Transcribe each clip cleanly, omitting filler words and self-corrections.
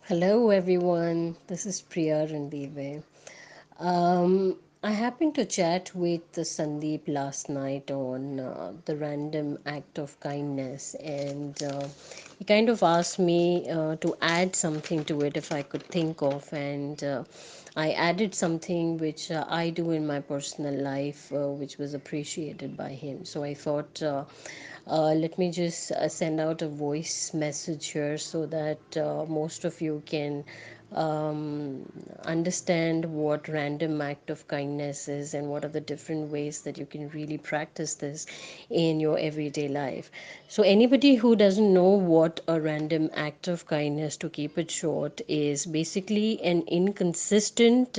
Hello, everyone. This is Priya Ranadive. I happened to chat with Sandeep last night on the random act of kindness, and he kind of asked me to add something to it if I could think of, and I added something which I do in my personal life, which was appreciated by him. So I thought. Let me just send out a voice message here so that most of you can um, understand what random act of kindness is and what are the different ways that you can really practice this in your everyday life. So, anybody who doesn't know what a random act of kindness, to keep it short, is basically an inconsistent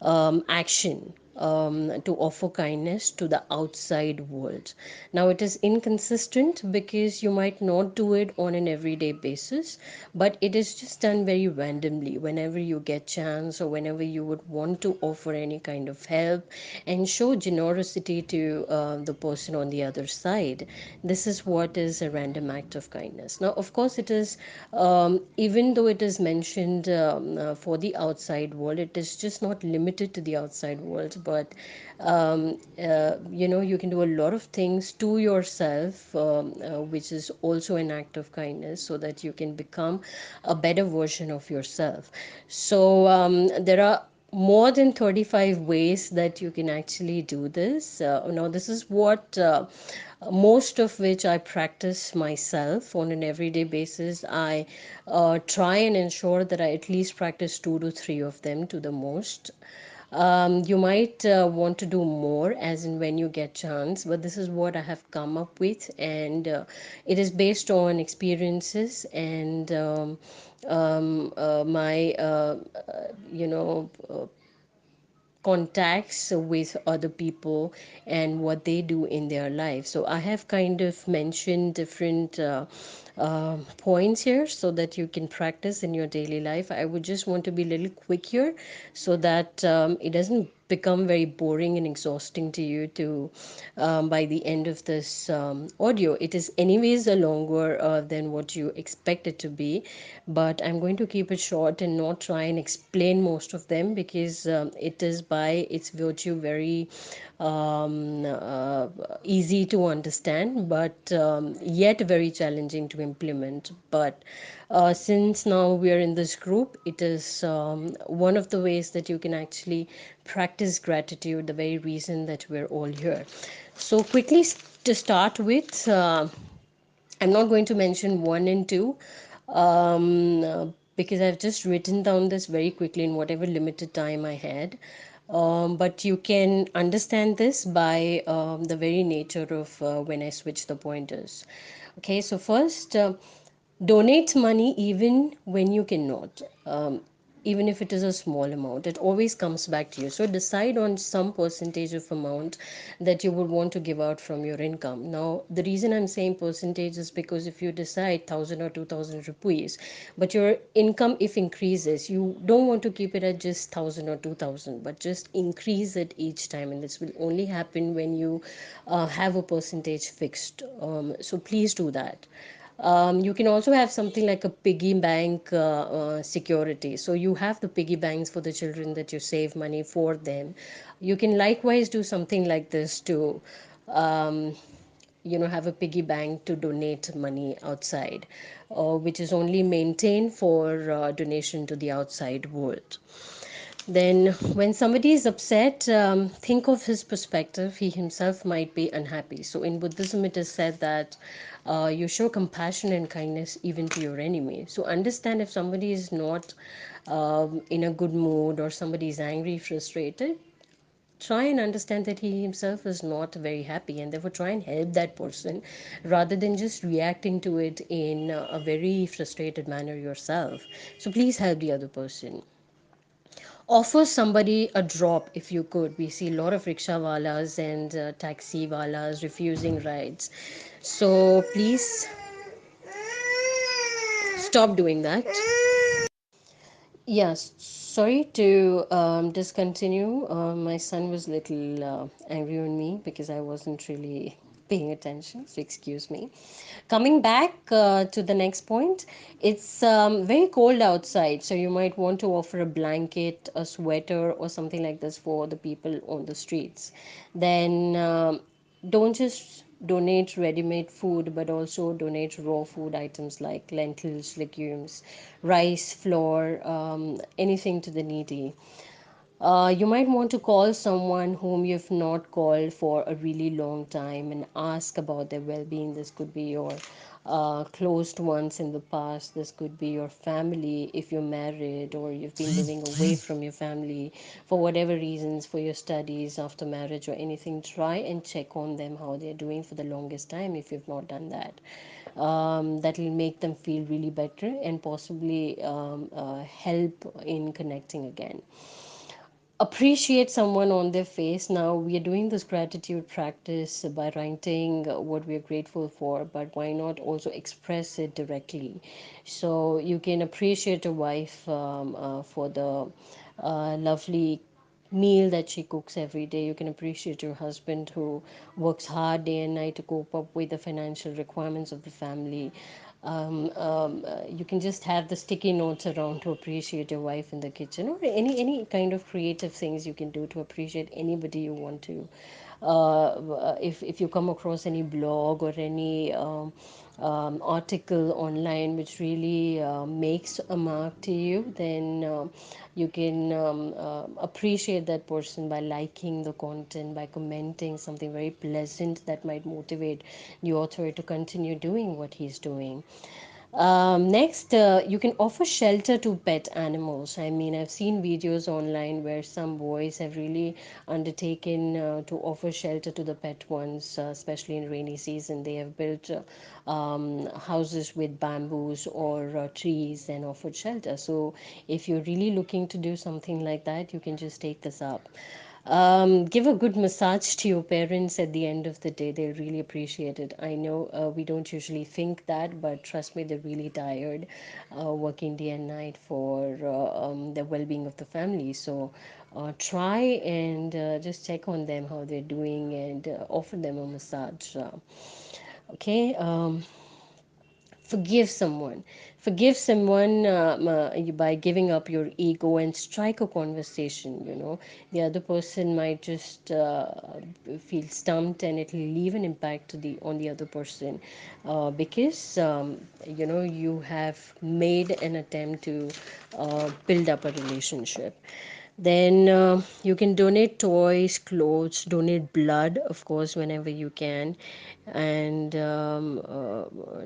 action to offer kindness to the outside world. Now, it is inconsistent because you might not do it on an everyday basis, but it is just done very randomly whenever you get chance or whenever you would want to offer any kind of help and show generosity to the person on the other side. This is what is a random act of kindness. Now, of course, it is even though it is mentioned for the outside world, it is just not limited to the outside world, but you can do a lot of things to yourself, which is also an act of kindness, so that you can become a better version of yourself. So there are more than 35 ways that you can actually do this. Now, this is what most of which I practice myself on an everyday basis. I try and ensure that I at least practice 2 to 3 of them to the most. You might want to do more as in when you get chance, but this is what I have come up with, and it is based on experiences and my contacts with other people and what they do in their life. So I have kind of mentioned different points here so that you can practice in your daily life. I would just want to be a little quick here so that it doesn't become very boring and exhausting to you to by the end of this audio. It is anyways a longer than what you expect it to be, but I'm going to keep it short and not try and explain most of them because it is by its virtue very easy to understand, but yet very challenging to implement. But since now we are in this group, it is one of the ways that you can actually practice gratitude, the very reason that we're all here. So, quickly to start with, I'm not going to mention one and two because I've just written down this very quickly in whatever limited time I had. But you can understand this by the very nature of when I switch the pointers. Okay, so first, donate money even when you cannot. Even if it is a small amount, it always comes back to you. So decide on some percentage of amount that you would want to give out from your income. Now, the reason I'm saying percentage is because if you decide 1,000 or 2,000 rupees, but your income if increases, you don't want to keep it at just 1,000 or 2,000, but just increase it each time. And this will only happen when you have a percentage fixed. So please do that. You can also have something like a piggy bank security. So you have the piggy banks for the children that you save money for them. You can likewise do something like this to, um, have a piggy bank to donate money outside, which is only maintained for donation to the outside world. Then, when somebody is upset, think of his perspective. He himself might be unhappy. So, in Buddhism, it is said that you show compassion and kindness even to your enemy. So, understand if somebody is not in a good mood or somebody is angry, frustrated, try and understand that he himself is not very happy, and therefore try and help that person rather than just reacting to it in a very frustrated manner yourself. So, please help the other person. Offer somebody a drop if you could. We see a lot of rickshawalas and taxi walas refusing rides. So please stop doing that. Yes, sorry to discontinue. My son was a little angry on me because I wasn't really paying attention, so excuse me. Coming back to the next point, it's very cold outside, so you might want to offer a blanket, a sweater, or something like this for the people on the streets. Then don't just donate ready made food, but also donate raw food items like lentils, legumes, rice, flour, anything to the needy. You might want to call someone whom you've not called for a really long time and ask about their well being. This could be your closed ones in the past, this could be your family if you're married or you've been living away from your family for whatever reasons, for your studies after marriage or anything. Try and check on them how they're doing for the longest time if you've not done that. That will make them feel really better and possibly help in connecting again. Appreciate someone on their face. Now we are doing this gratitude practice by writing what we are grateful for, but why not also express it directly? So you can appreciate a wife for the lovely meal that she cooks every day. You can appreciate your husband who works hard day and night to cope up with the financial requirements of the family. You can just have the sticky notes around to appreciate your wife in the kitchen, or any kind of creative things you can do to appreciate anybody you want to. If you come across any blog or any article online which really makes a mark to you, then you can appreciate that person by liking the content, by commenting something very pleasant that might motivate the author to continue doing what he's doing. Next, you can offer shelter to pet animals. I mean, I've seen videos online where some boys have really undertaken to offer shelter to the pet ones, especially in rainy season. They have built houses with bamboos or trees and offered shelter. So, if you're really looking to do something like that, you can just take this up. Give a good massage to your parents at the end of the day. They'll really appreciate it. I know we don't usually think that, but trust me, they're really tired working day and night for the well being of the family. So try and just check on them, how they're doing, and offer them a massage. Okay. Forgive someone by giving up your ego and strike a conversation. The other person might just feel stumped, and it will leave an impact on the other person, because you have made an attempt to build up a relationship. Then you can donate toys, clothes, donate blood, of course, whenever you can. And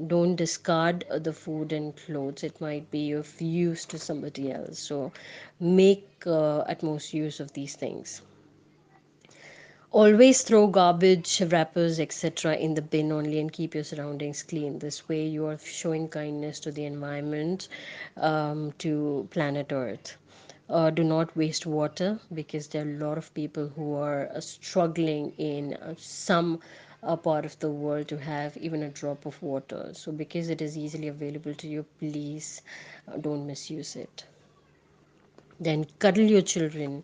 don't discard the food and clothes. It might be of use to somebody else. So make utmost use of these things. Always throw garbage, wrappers, etc. in the bin only and keep your surroundings clean. This way, you are showing kindness to the environment, to planet Earth. Do not waste water, because there are a lot of people who are struggling in some part of the world to have even a drop of water. So, because it is easily available to you, please don't misuse it. Then cuddle your children.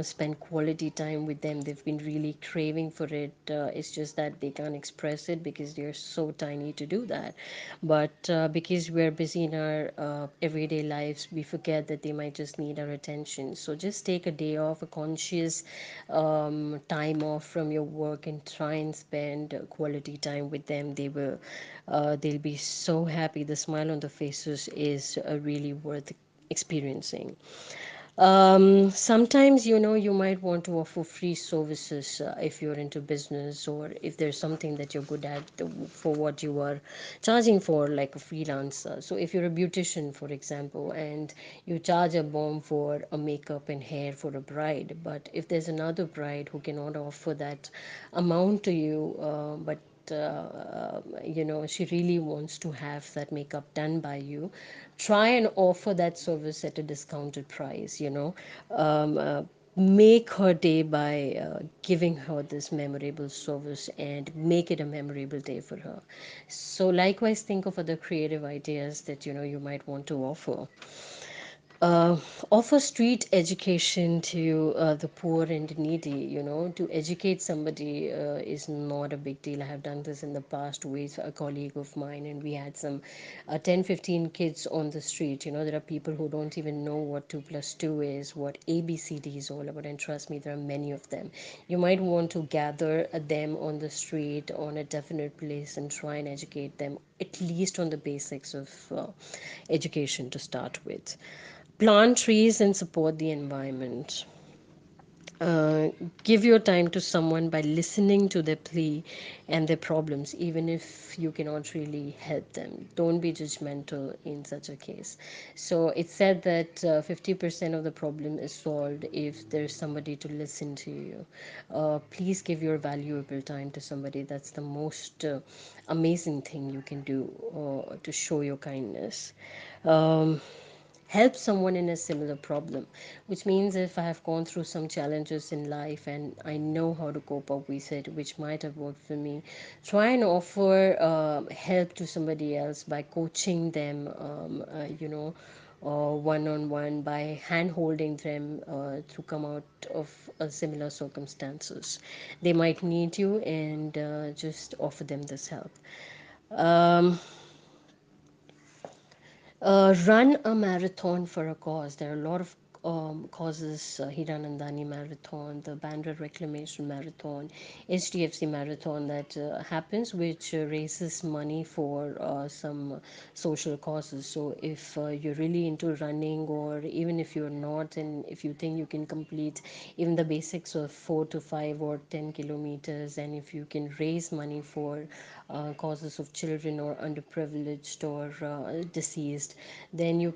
Spend quality time with them. They've been really craving for it. It's just that they can't express it because they're so tiny to do that. But because we're busy in our everyday lives, we forget that they might just need our attention. So just take a day off, a conscious time off from your work, and try and spend quality time with them. They'll be so happy. The smile on the faces is really worth experiencing. Sometimes, you might want to offer free services if you're into business, or if there's something that you're good at for what you are charging for, like a freelancer. So if you're a beautician, for example, and you charge a bomb for a makeup and hair for a bride, but if there's another bride who cannot offer that amount to you, but she really wants to have that makeup done by you, try and offer that service at a discounted price. Make her day by giving her this memorable service and make it a memorable day for her. So likewise, think of other creative ideas that you might want to offer. uh, offer street education to the poor and needy. To educate somebody is not a big deal. I have done this in the past with a colleague of mine, and we had some 10 15 kids on the street. There are people who don't even know what 2 plus 2 is, what ABCD is all about, and trust me, there are many of them. You might want to gather them on the street on a definite place and try and educate them at least on the basics of education to start with. Plant trees and support the environment. uh, give your time to someone by listening to their plea and their problems, even if you cannot really help them. Don't be judgmental in such a case. So it's said that 50% of the problem is solved if there's somebody to listen to you. Please give your valuable time to somebody. That's the most amazing thing you can do to show your kindness. Um, Help someone in a similar problem, which means if I have gone through some challenges in life and I know how to cope up with it, which might have worked for me, try and offer help to somebody else by coaching them, one on one, by hand holding them to come out of similar circumstances. They might need you, and just offer them this help. Um, run a marathon for a cause. There are a lot of causes: Hiranandani Marathon, the Bandra Reclamation Marathon, HDFC Marathon that happens, which raises money for some social causes. So, if you're really into running, or even if you're not, and if you think you can complete even the basics of 4 to 5 or 10 kilometers, and if you can raise money for causes of children or underprivileged or deceased, then you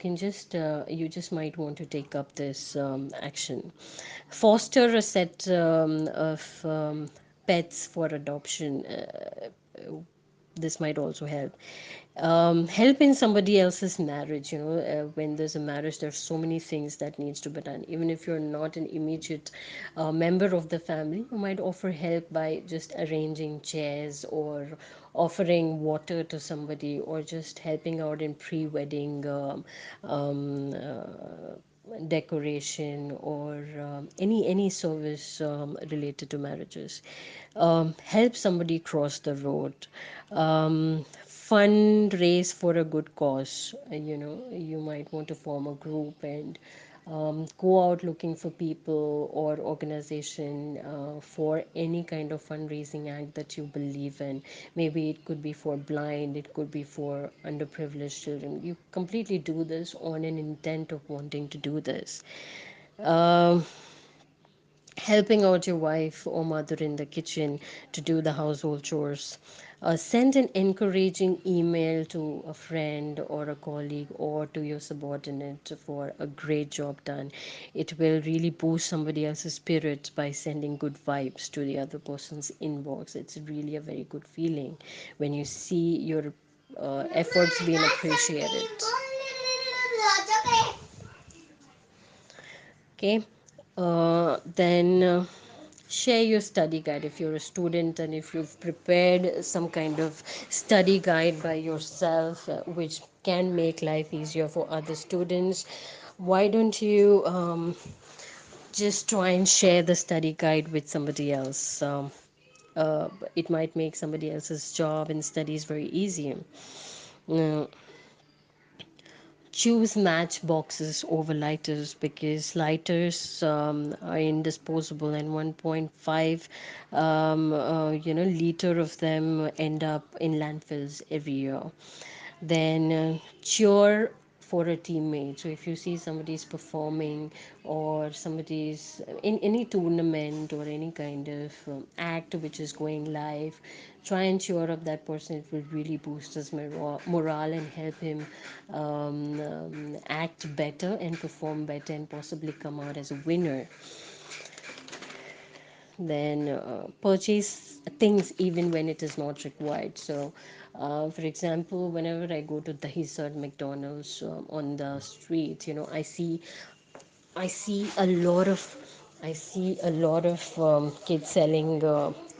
just might want to take up this action. Foster a set of pets for adoption. This might also help. Help in somebody else's marriage. When there's a marriage, there's so many things that needs to be done. Even if you're not an immediate member of the family, you might offer help by just arranging chairs, or offering water to somebody, or just helping out in pre-wedding um, decoration, or any service related to marriages. Help somebody cross the road. Fundraise for a good cause. You might want to form a group and go out looking for people or organization for any kind of fundraising act that you believe in. Maybe it could be for blind, it could be for underprivileged children. You completely do this on an intent of wanting to do this. Um, Helping out your wife or mother in the kitchen to do the household chores. Send an encouraging email to a friend or a colleague or to your subordinate for a great job done. It will really boost somebody else's spirit by sending good vibes to the other person's inbox. It's really a very good feeling when you see your efforts being appreciated. Okay. Then share your study guide if you're a student, and if you've prepared some kind of study guide by yourself, which can make life easier for other students. Why don't you just try and share the study guide with somebody else? It might make somebody else's job and studies very easy. Now, choose match boxes over lighters, because lighters are indisposable, and 1.5 liter of them end up in landfills every year. Then cheer for a teammate. So if you see somebody's performing, or somebody's in any tournament or any kind of act which is going live, try and cheer up that person. It will really boost his morale and help him act better and perform better and possibly come out as a winner. Then purchase things even when it is not required. So for example, whenever I go to the Hisar McDonald's on the street, I see a lot of I see a lot of kids selling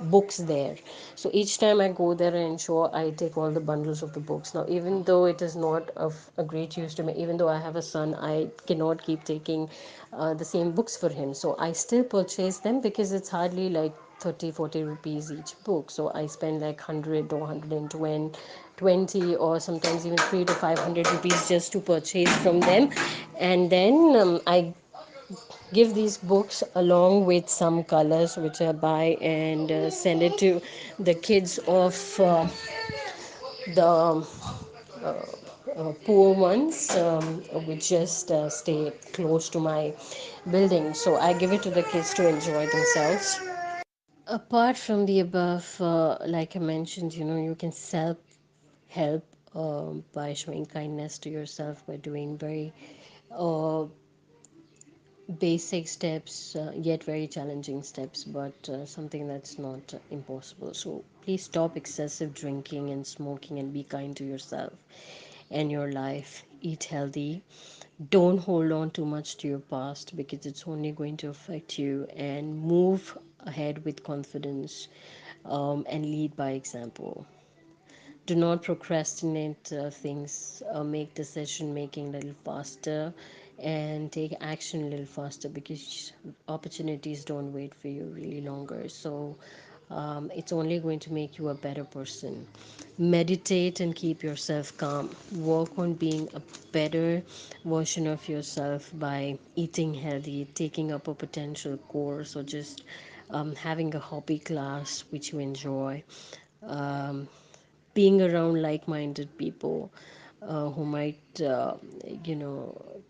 books there. So each time I go there and ensure I take all the bundles of the books. Now, even though it is not of a great use to me, even though I have a son, I cannot keep taking the same books for him. So I still purchase them because it's hardly like 30, 40 rupees each book. So I spend like 100 or 120 or sometimes even 3 to 500 rupees just to purchase from them. And then I give these books along with some colors which I buy and send it to the kids of the poor ones, which just stay close to my building. So I give it to the kids to enjoy themselves. Apart from the above, like I mentioned, you can self help by showing kindness to yourself by doing very uh, basic steps, yet very challenging steps, but something that's not impossible. So please stop excessive drinking and smoking and be kind to yourself and your life. Eat healthy. Don't hold on too much to your past because it's only going to affect you, and move ahead with confidence, and lead by example. Do not procrastinate things, make decision making a little faster and take action a little faster because opportunities don't wait for you really longer. So it's only going to make you a better person. Meditate and keep yourself calm. Work on being a better version of yourself by eating healthy, taking up a potential course, or just having a hobby class which you enjoy. um, Being around like-minded people who might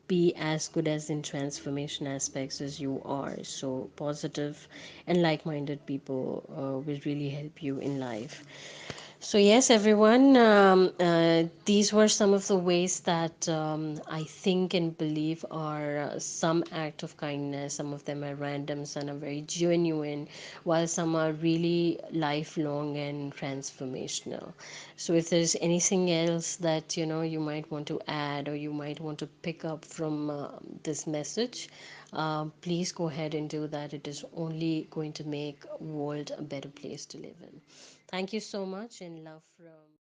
be as good as in transformation aspects as you are. So positive and like-minded people will really help you in life. So, yes, everyone, these were some of the ways that I think and believe are some act of kindness. Some of them are random, some are very genuine, while some are really lifelong and transformational. So, if there's anything else that you might want to add or you might want to pick up from this message, please go ahead and do that. It is only going to make world a better place to live in. Thank you so much and love from